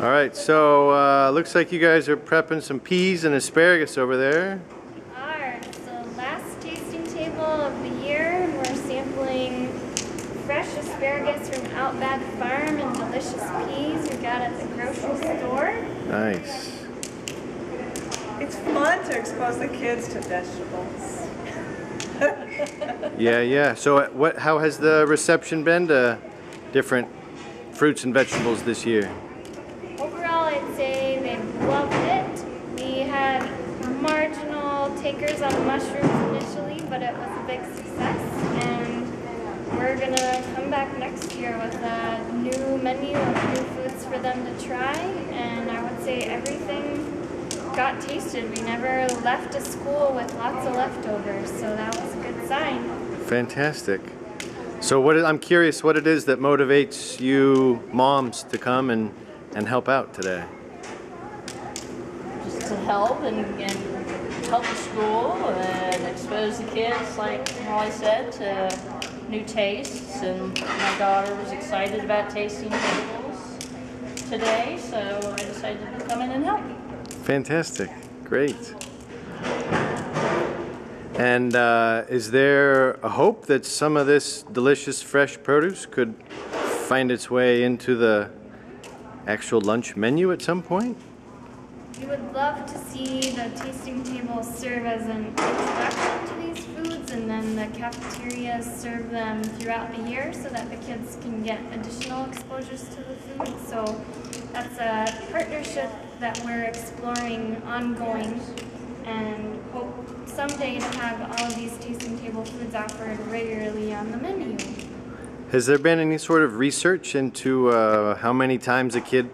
All right, so looks like you guys are prepping some peas and asparagus over there. We are. So last tasting table of the year, we're sampling fresh asparagus from Outback Farm and delicious peas we got at the grocery store. Nice. It's fun to expose the kids to vegetables. Yeah. So how has the reception been to different fruits and vegetables this year? Overall, I'd say they've loved it. We had marginal takers on mushrooms initially, but it was a big success. And we're going to come back next year with a new menu of new foods for them to try. And I would say everything got tasted. We never left a school with lots of leftovers, so that was a good sign. Fantastic. So I'm curious what it is that motivates you moms to come and help out today. Just to help and help the school and expose the kids, like Molly said, to new tastes. And my daughter was excited about tasting tables today, so I decided to come in and help. Fantastic. Great. And is there a hope that some of this delicious fresh produce could find its way into the actual lunch menu at some point? We would love to see the tasting table serve as an introduction to these foods, and then the cafeterias serve them throughout the year so that the kids can get additional exposures to the food. So that's a partnership that we're exploring ongoing, and hope someday to have all of these tasting table foods offered regularly on the menu. Has there been any sort of research into how many times a kid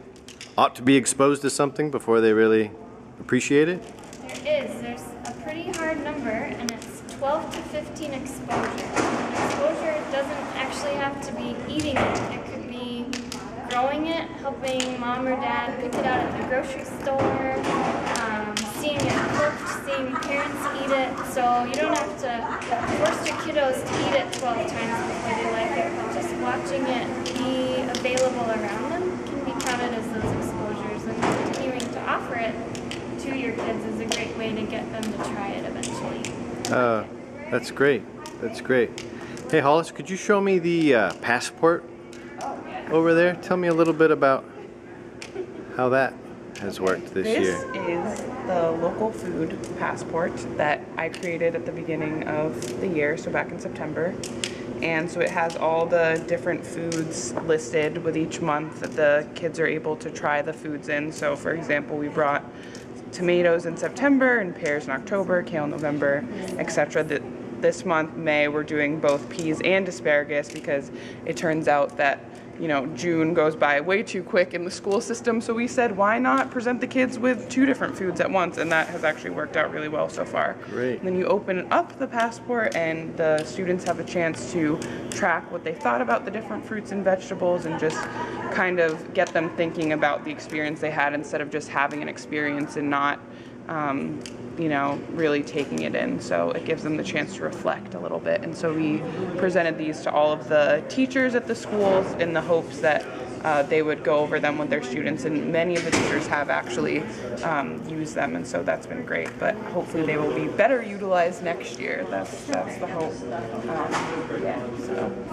ought to be exposed to something before they really appreciate it? There is. There's a pretty hard number, and it's 12 to 15 exposures. Exposure doesn't actually have to be eating it. It could be growing it, helping mom or dad pick it out at the grocery store, seeing it cooked, seeing parents eat it. So you don't have to force your kiddos to eat it 12 times before they like it, but just watching it be available around them can be counted as those exposures, and continuing to offer it to your kids is a great way to get them to try it eventually. That's great. That's great. Hey Hollis, could you show me the passport over there? Tell me a little bit about how that has worked this year. This is the local food passport that I created at the beginning of the year, so back in September. And so it has all the different foods listed with each month that the kids are able to try the foods in. So for example, we brought tomatoes in September and pears in October, kale in November, etc. This month, May, we're doing both peas and asparagus because it turns out that June goes by way too quick in the school system, so we said, why not present the kids with two different foods at once, and that has actually worked out really well so far. Great. And then you open up the passport, and the students have a chance to track what they thought about the different fruits and vegetables and just kind of get them thinking about the experience they had instead of just having an experience and not really taking it in. So it gives them the chance to reflect a little bit. And so we presented these to all of the teachers at the schools in the hopes that they would go over them with their students, and many of the teachers have actually used them, and so that's been great. But hopefully they will be better utilized next year. That's the hope.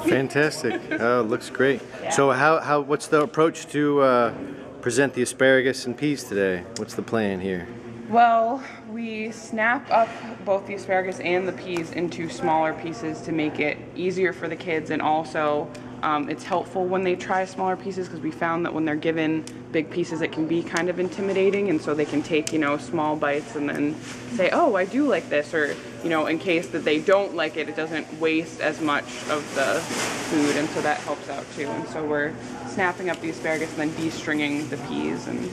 Fantastic. Looks great. Yeah. So what's the approach to present the asparagus and peas today? What's the plan here? Well, we snap up both the asparagus and the peas into smaller pieces to make it easier for the kids, and also it's helpful when they try smaller pieces because we found that when they're given big pieces it can be kind of intimidating, and so they can take small bites and then say, oh, I do like this, or in case that they don't like it, it doesn't waste as much of the food, and so that helps out too. And so we're snapping up the asparagus and then de-stringing the peas. And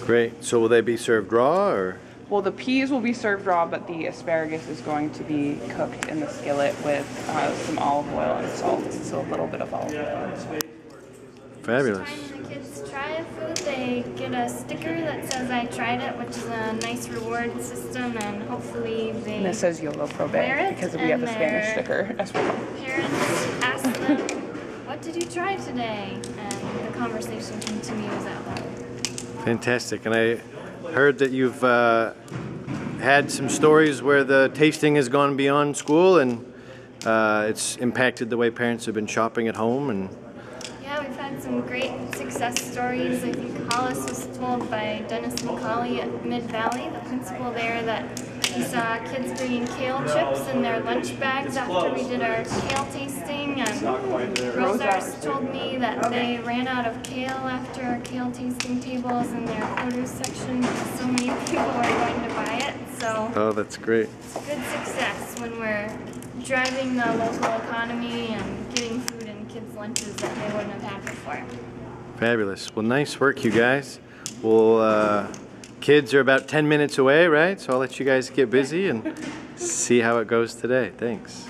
great. So will they be served raw, or? Well, the peas will be served raw, but the asparagus is going to be cooked in the skillet with some olive oil and salt. So a little bit of olive oil. Fabulous. Each time the kids try a food, they get a sticker that says I tried it, which is a nice reward system, and hopefully they And it says Yolo Probe because we have the Spanish sticker as well. Parents ask them, what did you try today? And the conversation continues out loud. Fantastic. And I heard that you've had some stories where the tasting has gone beyond school and it's impacted the way parents have been shopping at home. And Yeah, we've had some great success stories. I think Hollis was told by Dennis McCauley at Mid-Valley, the principal there, that he saw kids bringing kale chips in their lunch bags after we did our kale tasting. And Rosars told me that they ran out of kale after our kale tasting tables in their produce section because so many people were going to buy it. So oh, that's great. it's a good success when we're driving the local economy and getting food in kids' lunches that they wouldn't have had before. Fabulous. Well, nice work, you guys. Well, kids are about 10 minutes away, right? So I'll let you guys get busy and see how it goes today. Thanks.